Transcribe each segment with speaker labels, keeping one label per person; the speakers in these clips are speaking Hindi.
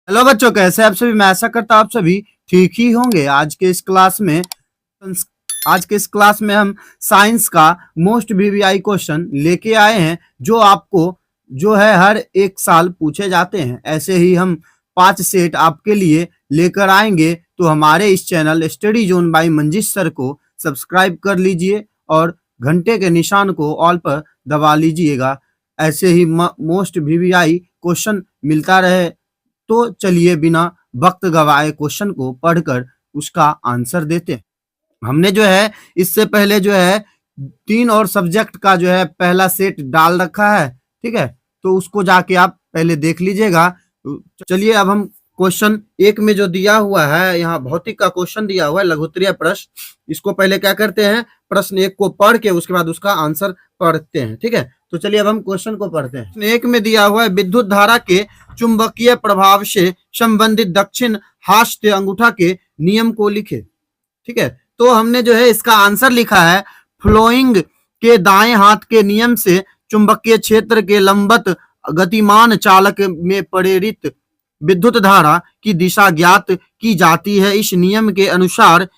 Speaker 1: हेलो बच्चों, कैसे आप सभी। मैं आशा करता हूँ आप सभी ठीक ही होंगे। आज के इस क्लास में हम साइंस का मोस्ट वीवीआई क्वेश्चन लेके आए हैं, जो आपको जो है हर एक साल पूछे जाते हैं। ऐसे ही हम 5 सेट आपके लिए लेकर आएंगे। तो हमारे इस channel study zone by Manjish sir को सब्सक्राइब कर लीजिए और घंटे के निशान को ऑल पर दबा लीजिएगा। ऐसे ही मोस्ट वीवीआई क्वेश्चन मिलता रहे। तो चलिए बिना वक्त गवाए क्वेश्चन को पढ़कर उसका आंसर देते हैं। हमने जो है इससे पहले जो है 3 और सब्जेक्ट का जो है पहला सेट डाल रखा है, ठीक है। तो उसको जाके आप पहले देख लीजिएगा। चलिए अब हम क्वेश्चन 1 में जो दिया हुआ है, यहाँ भौतिक का क्वेश्चन दिया हुआ है, लघुत्तरीय प्रश्न। इसको पहले क्या करते हैं, प्रश्न 1 को पढ़ के उसके बाद उसका आंसर पढ़ते हैं, ठीक है। तो चलिए अब हम क्वेश्चन को पढ़ते हैं। प्रश्न 1 में दिया हुआ है, विद्युत धारा के चुंबकीय प्रभाव से संबंधित दक्षिण हस्त अंगूठा के नियम को लिखे, ठीक है। तो हमने जो है इसका आंसर लिखा है, फ्लोइंग के दाएं हाथ के नियम से चुंबकीय क्षेत्र के लंबवत गतिमान चालक में प्रेरित विद्युत धारा की दिशा ज्ञात की जाती है। इस नियम के अनुसार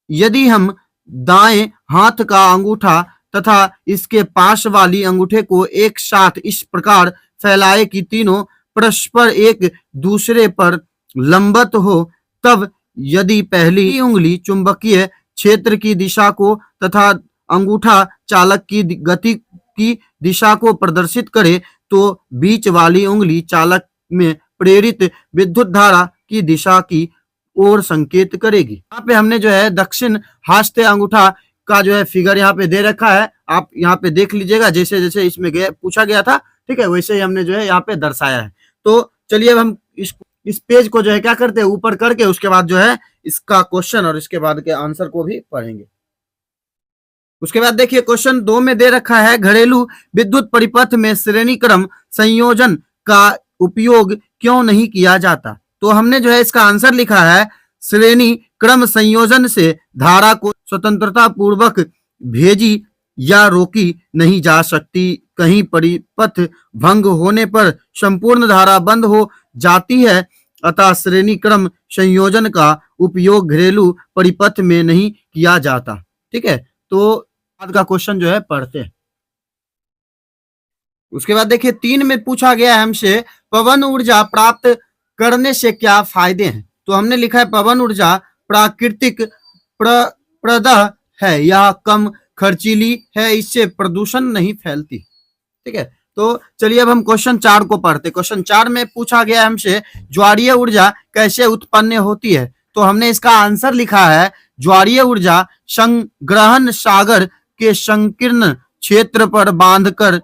Speaker 1: यदि हम दाएं हाथ का अंगूठा तथा इसके पास वाली अंगूठे को एक साथ इस प्रकार फैलाए कि तीनों परस्पर एक दूसरे पर लंबवत हो, तब यदि पहली उंगली चुंबकीय क्षेत्र की दिशा को तथा अंगूठा चालक की गति की दिशा को प्रदर्शित करे, तो बीच वाली उंगली चालक में प्रेरित विद्युत धारा की दिशा की ओर संकेत करेगी। यहाँ पे हमने जो है दक्षिण हस्त अंगूठा का जो है फिगर यहाँ पे दे रखा है। आप यहाँ पे देख लीजिएगा, जैसे जैसे इसमें पूछा गया था, ठीक है, वैसे ही हमने जो है यहाँ पे दर्शाया है। तो चलिए अब हम इस पेज को जो है क्या करते हैं, ऊपर करके उसके बाद जो है इसका क्वेश्चन और इसके बाद के आंसर को भी पढ़ेंगे। उसके बाद देखिए क्वेश्चन 2 में दे रखा है, घरेलू विद्युत परिपथ में श्रेणी क्रम संयोजन का उपयोग क्यों नहीं किया जाता। तो हमने जो है इसका आंसर लिखा है, श्रेणी क्रम संयोजन से धारा को स्वतंत्रता पूर्वक भेजी या रोकी नहीं जा सकती। कहीं परिपथ भंग होने पर संपूर्ण धारा बंद हो जाती है, अतः श्रेणी क्रम संयोजन का उपयोग घरेलू परिपथ में नहीं किया जाता, ठीक है। तो आज का क्वेश्चन जो है पढ़ते हैं। उसके बाद देखिए 3 में पूछा गया है हमसे, पवन ऊर्जा प्राप्त करने से क्या फायदे हैं। तो हमने लिखा है, पवन ऊर्जा प्राकृतिक प्रदह है, यह कम खर्चीली है, इससे प्रदूषण नहीं फैलती, ठीक है। तो चलिए अब हम क्वेश्चन 4 को पढ़ते। क्वेश्चन 4 में पूछा गया हमसे, ज्वारीय ऊर्जा कैसे उत्पन्न होती है। तो हमने इसका आंसर लिखा है, ज्वारीय ऊर्जा संग्रहण सागर के संकीर्ण क्षेत्र पर बांधकर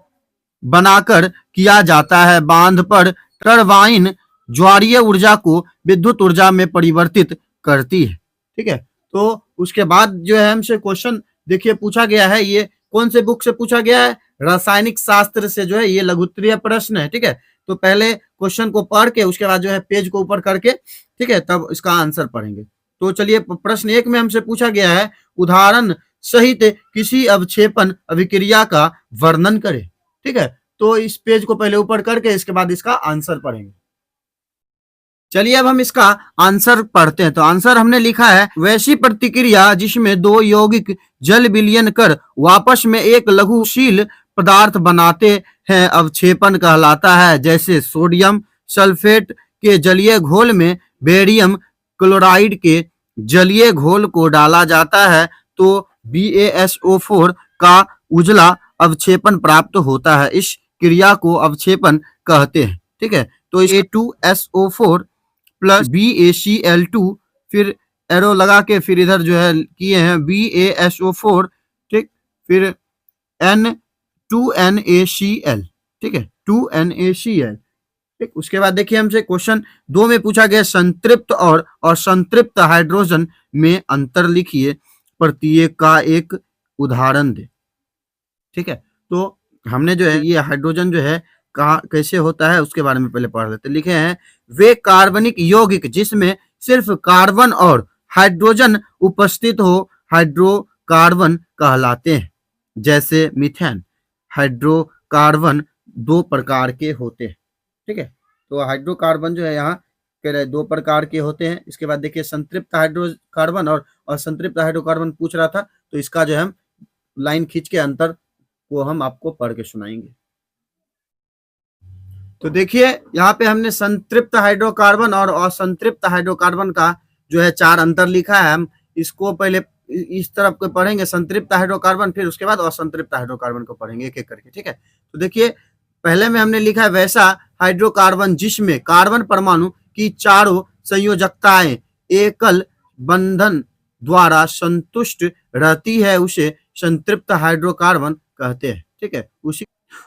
Speaker 1: बनाकर किया जाता है। बांध पर टरबाइन ज्वारीय ऊर्जा को विद्युत ऊर्जा में परिवर्तित करती है, ठीक है। तो उसके बाद जो है हमसे क्वेश्चन देखिए पूछा गया है, ये कौन से बुक से पूछा गया है, रासायनिक शास्त्र से जो है ये लघुत्तरीय प्रश्न है, ठीक है। तो पहले क्वेश्चन को पढ़ के उसके बाद जो है पेज को ऊपर करके, ठीक है, तब इसका आंसर पढ़ेंगे। तो चलिए प्रश्न 1 में हमसे पूछा गया है, उदाहरण सहित किसी अवक्षेपण अभिक्रिया का वर्णन करें, ठीक है। तो इस पेज को पहले ऊपर करके इसके बाद इसका आंसर पढ़ेंगे। चलिए अब हम इसका आंसर पढ़ते हैं। तो आंसर हमने लिखा है, वैसी प्रतिक्रिया जिसमें दो यौगिक जल विलयन कर वापस में एक लघुशील पदार्थ बनाते हैं अवक्षेपण कहलाता है। जैसे सोडियम सल्फेट के जलीय घोल में बेरियम क्लोराइड के जलीय घोल को डाला जाता है, तो BaSO4 का उजला अवक्षेपण प्राप्त होता है। इस क्रिया को अवक्षेपण कहते हैं, ठीक है। तो A2SO4 प्लस BaCl2, फिर एरो लगा के फिर इधर जो है किए हैं BaSO4, ठीक, फिर N2NaCl, ठीक है, 2NaCl, ठीक। उसके बाद देखिए हमसे क्वेश्चन 2 में पूछा गया, संतृप्त और असंतृप्त हाइड्रोजन में अंतर लिखिए, प्रत्येक का एक उदाहरण दे, ठीक है। तो हमने जो है ये हाइड्रोजन जो है कहाँ कैसे होता है उसके बारे में पहले पढ़ लेते। लिखे हैं, वे कार्बनिक यौगिक जिसमें सिर्फ कार्बन और हाइड्रोजन उपस्थित हो हाइड्रोकार्बन कहलाते हैं। जैसे मीथेन। हाइड्रोकार्बन 2 प्रकार के होते हैं, ठीक है। तो हाइड्रोकार्बन जो है यहाँ कह रहे 2 प्रकार के होते हैं। इसके बाद देखिए संतृप्त हाइड्रोकार्बन और असंतृप्त हाइड्रोकार्बन पूछ रहा था, तो इसका जो है हम लाइन खींच के अंतर को हम आपको पढ़ के सुनाएंगे। तो देखिए यहाँ पे हमने संतृप्त हाइड्रोकार्बन और असंतृप्त हाइड्रोकार्बन का जो है 4 अंतर लिखा है। हम इसको पहले इस तरफ को पढ़ेंगे संतृप्त हाइड्रोकार्बन, फिर उसके बाद असंतृप्त हाइड्रोकार्बन को पढ़ेंगे एक एक करके, ठीक है। तो देखिए पहले में हमने लिखा है वैसा हाइड्रोकार्बन जिसमें कार्बन परमाणु की चारों संयोजकताएं एकल बंधन द्वारा संतुष्ट रहती है उसे संतृप्त हाइड्रोकार्बन कहते हैं, ठीक है। उसी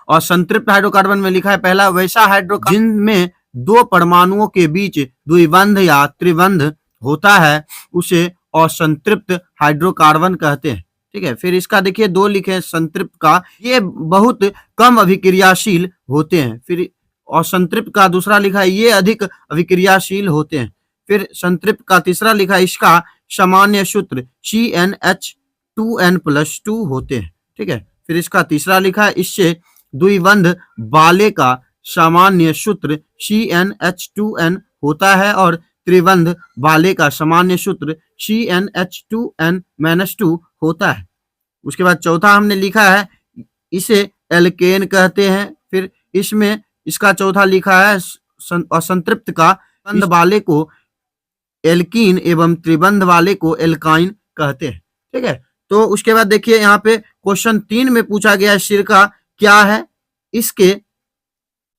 Speaker 1: और संतृप्त हाइड्रोकार्बन में लिखा है पहला वैसा हाइड्रोकार्बन जिनमें 2 परमाणुओं के बीच द्विबंध या त्रिबंध होता है उसे असंतृप्त हाइड्रोकार्बन कहते हैं, ठीक है। फिर इसका देखिए 2 लिखे संतृप्त का, ये बहुत कम अभिक्रियाशील होते हैं। फिर असंतृप्त का दूसरा लिखा है ये अधिक अभिक्रियाशील होते हैं। फिर संतृप्त का तीसरा लिखा है इसका सामान्य सूत्र CnH2n+2 होते हैं, ठीक है। फिर इसका तीसरा लिखा है इससे द्विबंध वाले का सामान्य सूत्र CnH2n होता है और त्रिबंध वाले का सामान्य सूत्र CnH2n-2 होता है। उसके बाद चौथा हमने लिखा है इसे एल्केन कहते हैं। फिर इसमें इसका चौथा लिखा है असंतृप्त का बंध वाले को एल्कीन एवं त्रिबंध वाले को एल्काइन कहते हैं, ठीक है। तो उसके बाद देखिए यहाँ पे क्वेश्चन 3 में पूछा गया है सिरका क्या है, इसके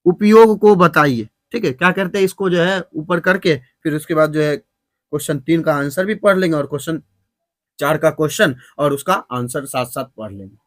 Speaker 1: उपयोग को बताइए, ठीक है। क्या करते हैं इसको जो है ऊपर करके फिर उसके बाद जो है क्वेश्चन 3 का आंसर भी पढ़ लेंगे और क्वेश्चन 4 का क्वेश्चन और उसका आंसर साथ साथ पढ़ लेंगे।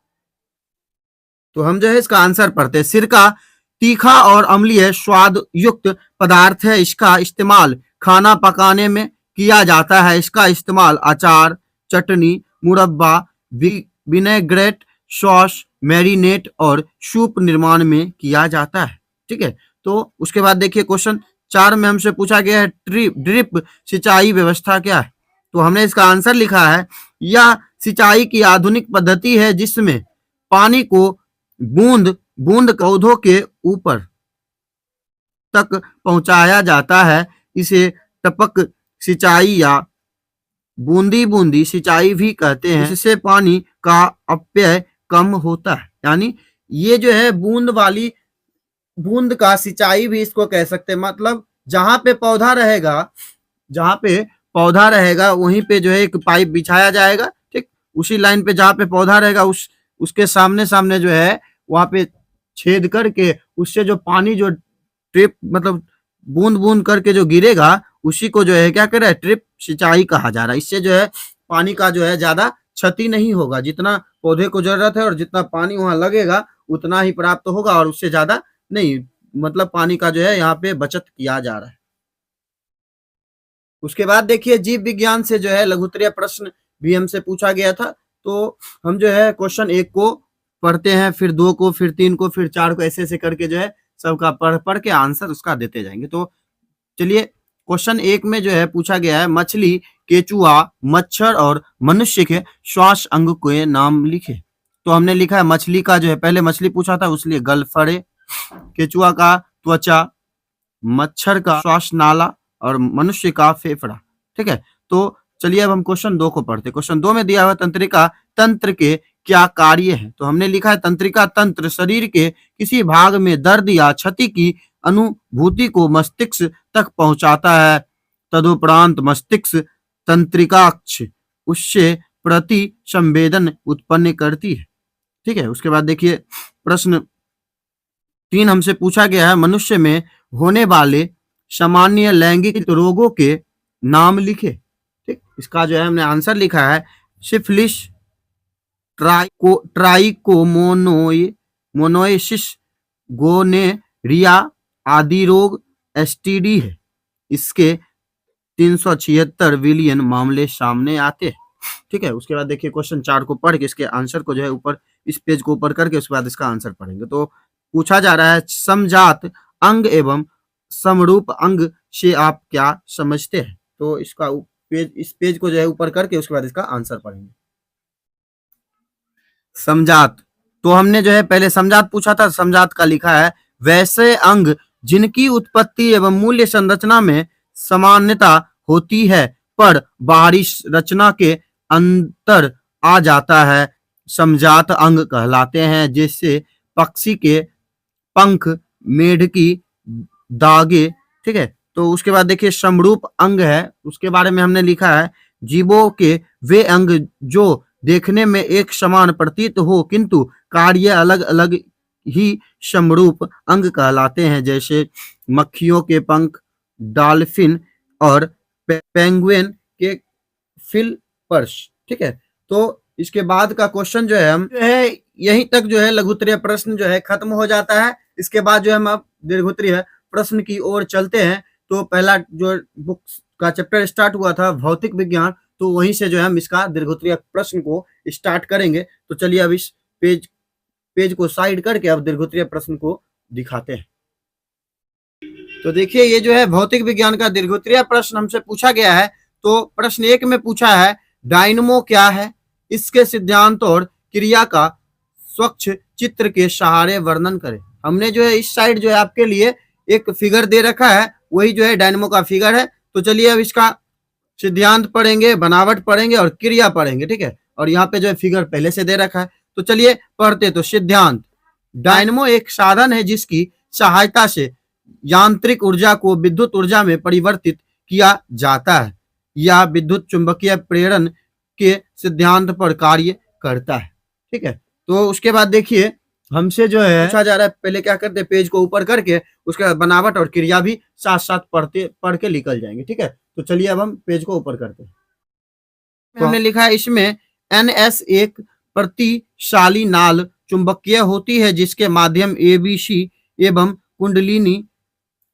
Speaker 1: तो हम जो है इसका आंसर पढ़ते हैं। सिरका तीखा और अम्लीय स्वाद युक्त पदार्थ है। इसका इस्तेमाल खाना पकाने में किया जाता है। इसका इस्तेमाल अचार, चटनी, मुरब्बा, विनेग्रेट, सॉस, मैरिनेट और सूप निर्माण में किया जाता है, ठीक है। तो उसके बाद देखिए क्वेश्चन 4 में हमसे पूछा गया है ड्रिप सिंचाई व्यवस्था क्या है। तो हमने इसका आंसर लिखा है यह सिंचाई की आधुनिक पद्धति है जिसमें पानी को बूंद बूंद पौधों के ऊपर तक पहुंचाया जाता है। इसे टपक सिंचाई या बूंदी बूंदी सिंचाई भी कहते हैं। इससे पानी का अपव्यय कम होता है। यानी ये जो है बूंद वाली बूंद का सिंचाई भी इसको कह सकते हैं। मतलब जहां पे पौधा रहेगा वहीं पे जो है एक पाइप बिछाया जाएगा, ठीक। उसी लाइन पे जहां पे पौधा रहेगा उसके सामने सामने जो है वहां पे छेद करके उससे जो पानी जो ट्रिप मतलब बूंद बूंद करके जो गिरेगा उसी को जो है क्या कर रहा है ट्रिप सिंचाई कहा जा रहा है। इससे जो है पानी का जो है ज्यादा क्षति नहीं होगा। जितना पौधे को जरूरत है और जितना पानी वहां लगेगा उतना ही प्राप्त होगा और उससे ज्यादा नहीं, मतलब पानी का जो है यहाँ पे बचत किया जा रहा है। उसके बाद देखिए जीव विज्ञान से जो है लघुत्तरीय प्रश्न भी हमसे पूछा गया था। तो हम जो है क्वेश्चन 1 को पढ़ते हैं, फिर 2 को, फिर 3 को, फिर 4 को, ऐसे ऐसे करके जो है सबका पढ़ के आंसर उसका देते जाएंगे। तो चलिए क्वेश्चन 1 में जो है पूछा गया है मछली, केचुआ, मच्छर और मनुष्य के श्वास अंग के नाम लिखे। तो हमने लिखा है मछली का जो है पहले मछली पूछा था उसलिए गलफड़े, केचुआ का त्वचा, मच्छर का श्वास नाला और मनुष्य का फेफड़ा, ठीक है। तो चलिए अब हम क्वेश्चन 2 को पढ़ते हैं। क्वेश्चन 2 में दिया हुआ तंत्रिका तंत्र के क्या कार्य है। तो हमने लिखा है तंत्रिका तंत्र शरीर के किसी भाग में दर्द या क्षति की अनुभूति को मस्तिष्क तक पहुंचाता है। तदुपरांत मस्तिष्क तंत्रिकाक्ष उससे प्रति संवेदन उत्पन्न करती है, ठीक है। उसके बाद देखिए प्रश्न 3 हमसे पूछा गया है मनुष्य में होने वाले सामान्य लैंगिक रोगों के नाम लिखे, ठीक। इसका जो है हमने आंसर लिखा है सिफिलिस, ट्राइकोमोनोसिस, गोनेरिया आदि रोग एसटीडी है। इसके 376 बिलियन मामले सामने आते हैं, ठीक है। उसके बाद देखिए क्वेश्चन 4 को पढ़ के इसके आंसर को जो है ऊपर इस पेज को ऊपर करके उसके बाद इसका आंसर पढ़ेंगे। तो पूछा जा रहा है समजात अंग एवं समरूप अंग से आप क्या समझते हैं। तो इसका इस पेज को जो है ऊपर करके उसके बाद इसका आंसर पढ़ेंगे। समजात, तो हमने जो है पहले समजात पूछा था, समजात का लिखा है वैसे अंग जिनकी उत्पत्ति एवं मूल्य संरचना में समानता होती है, पर बाहरी रचना के अंतर आ जाता है, समजात अंग कहलाते हैं, जैसे पक्षी के पंख, मेढकी दागे। ठीक है, तो उसके बाद देखिए समरूप अंग है, उसके बारे में हमने लिखा है जीवों के वे अंग जो देखने में एक समान प्रतीत हो किंतु कार्य अलग अलग ही समरूप अंग कहलाते हैं, जैसे मक्खियों के पंख, डॉल्फिन और पेंगुइन के फिलपर्स। ठीक है, तो इसके बाद का क्वेश्चन जो है हम जो है यहीं तक जो है लघुत्तरीय प्रश्न जो है खत्म हो जाता है। इसके बाद जो है हम अब दीर्घोत्तरीय प्रश्न की ओर चलते हैं। तो पहला जो बुक का चैप्टर स्टार्ट हुआ था भौतिक विज्ञान, तो वहीं से जो है हम इसका दीर्घोत्तरीय प्रश्न को स्टार्ट करेंगे। तो चलिए अब इस पेज को साइड करके अब दीर्घोत्तरीय प्रश्न को दिखाते हैं। तो देखिए ये जो है भौतिक विज्ञान का दीर्घोत्तरीय प्रश्न हमसे पूछा गया है। तो प्रश्न 1 में पूछा है डायनमो क्या है, इसके सिद्धांत और क्रिया का स्वच्छ चित्र के सहारे वर्णन करें। हमने जो है इस साइड जो है आपके लिए एक फिगर दे रखा है, वही जो है डायनमो का फिगर है। तो चलिए अब इसका सिद्धांत पढ़ेंगे, बनावट पढ़ेंगे और क्रिया पढ़ेंगे। ठीक है, और यहाँ पे जो है फिगर पहले से दे रखा है। तो चलिए पढ़ते। तो सिद्धांत, डायनमो एक साधन है जिसकी सहायता से यांत्रिक ऊर्जा को विद्युत ऊर्जा में परिवर्तित किया जाता है या विद्युत चुंबकीय प्रेरण के सिद्धांत पर कार्य करता है। ठीक है, तो उसके बाद देखिए हमसे जो है पूछा जा रहा है, पहले क्या करते हैं पेज को ऊपर करके उसके बाद बनावट और क्रिया भी साथ साथ पढ़ के निकल जाएंगे। ठीक है, तो चलिए अब हम पेज को ऊपर करते हैं। तो हमने लिखा है इसमें NS एक प्रतिशाली नाल चुंबकीय होती है जिसके माध्यम ABC एवं कुंडलिनी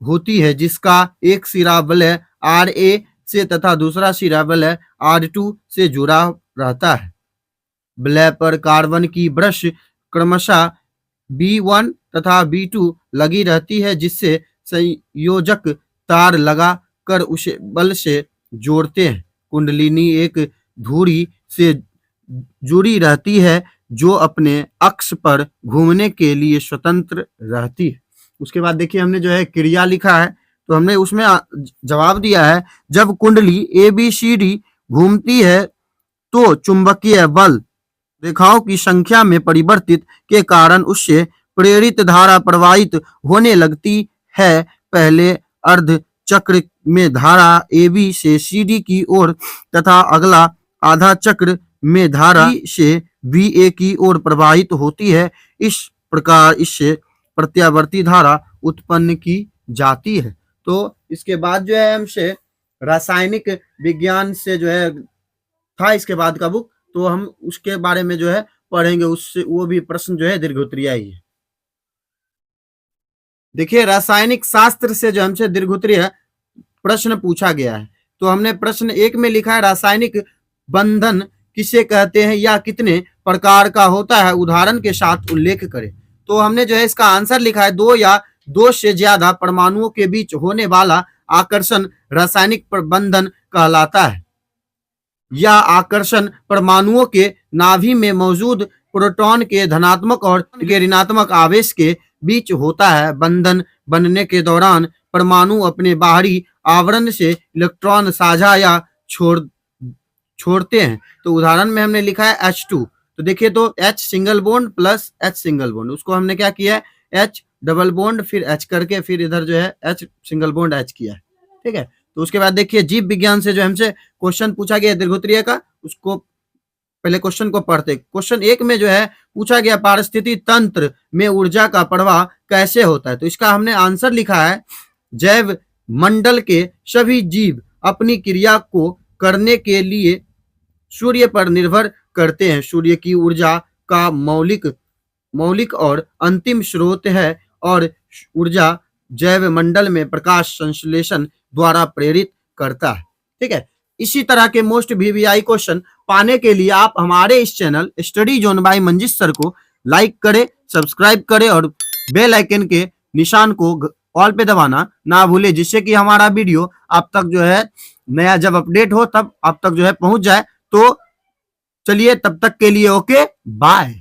Speaker 1: होती है, जिसका एक सिरा वलय RA से तथा दूसरा सिरा वलय R2 से जुड़ा रहता है। वलय पर कार्बन की ब्रश क्रमशः B1 तथा B2 लगी रहती है, जिससे संयोजक तार लगा कर उसे बल से जोड़ते हैं। कुंडलिनी एक धुरी से जुड़ी रहती है जो अपने अक्ष पर घूमने के लिए स्वतंत्र रहती है। उसके बाद देखिए हमने जो है क्रिया लिखा है, तो हमने उसमें जवाब दिया है जब कुंडली ABCD घूमती है तो चुंबकीय बल रेखाओं की संख्या में परिवर्तित के कारण उससे प्रेरित धारा प्रवाहित होने लगती है। पहले अर्ध चक्र में धारा AB से CD की ओर तथा अगला आधा चक्र में धारा से BA की ओर प्रवाहित होती है। इस प्रकार इससे प्रत्यावर्ती धारा उत्पन्न की जाती है। तो इसके बाद जो है हमसे रासायनिक विज्ञान से जो है था इसके बाद का बुक, तो हम उसके बारे में जो है पढ़ेंगे, उससे वो भी प्रश्न जो है दीर्घोत्तरीय ही है। देखिए रासायनिक शास्त्र से जो हमसे दीर्घोत्तरीय प्रश्न पूछा गया है। तो हमने प्रश्न 1 में लिखा है रासायनिक बंधन किसे कहते हैं या कितने प्रकार का होता है, उदाहरण के साथ उल्लेख करें। तो हमने जो है इसका आंसर लिखा है 2 या 2 से ज्यादा परमाणुओं के बीच होने वाला आकर्षण रासायनिक बंधन कहलाता है। यह आकर्षण परमाणुओं के नाभि में मौजूद प्रोटॉन के धनात्मक और ऋणात्मक आवेश के बीच होता है। बंधन बनने के दौरान परमाणु अपने बाहरी आवरण से इलेक्ट्रॉन साझा या छोड़ते हैं। तो उदाहरण में हमने लिखा है H2। तो देखिए तो H single bond plus H single bond, उसको हमने क्या किया है H डबल बॉन्ड फिर H करके फिर इधर जो है H सिंगल बॉन्ड H किया है। ठीक है, तो उसके बाद देखिए जीव विज्ञान से जो हमसे क्वेश्चन पूछा गया दीर्घोत्तरीय का, उसको पहले क्वेश्चन को पढ़ते। क्वेश्चन 1 में जो है पूछा गया पारिस्थितिकी तंत्र में ऊर्जा का प्रवाह कैसे होता है। तो इसका हमने आंसर लिखा है जैव मंडल के सभी जीव अपनी क्रिया को करने के लिए सूर्य पर निर्भर करते हैं। सूर्य की ऊर्जा का मौलिक और अंतिम स्रोत है और ऊर्जा जैव मंडल में प्रकाश संश्लेषण द्वारा प्रेरित करता है। ठीक है, इसी तरह के मोस्ट VVI क्वेश्चन पाने के लिए आप हमारे इस channel study zone by Manjish sir को लाइक करें, सब्सक्राइब करें और बेल आइकन के निशान को ऑल पे दबाना ना भूले, जिससे कि हमारा वीडियो आप तक जो है नया जब अपडेट हो तब आप तक जो है पहुंच जाए। तो चलिए तब तक के लिए ओके बाय।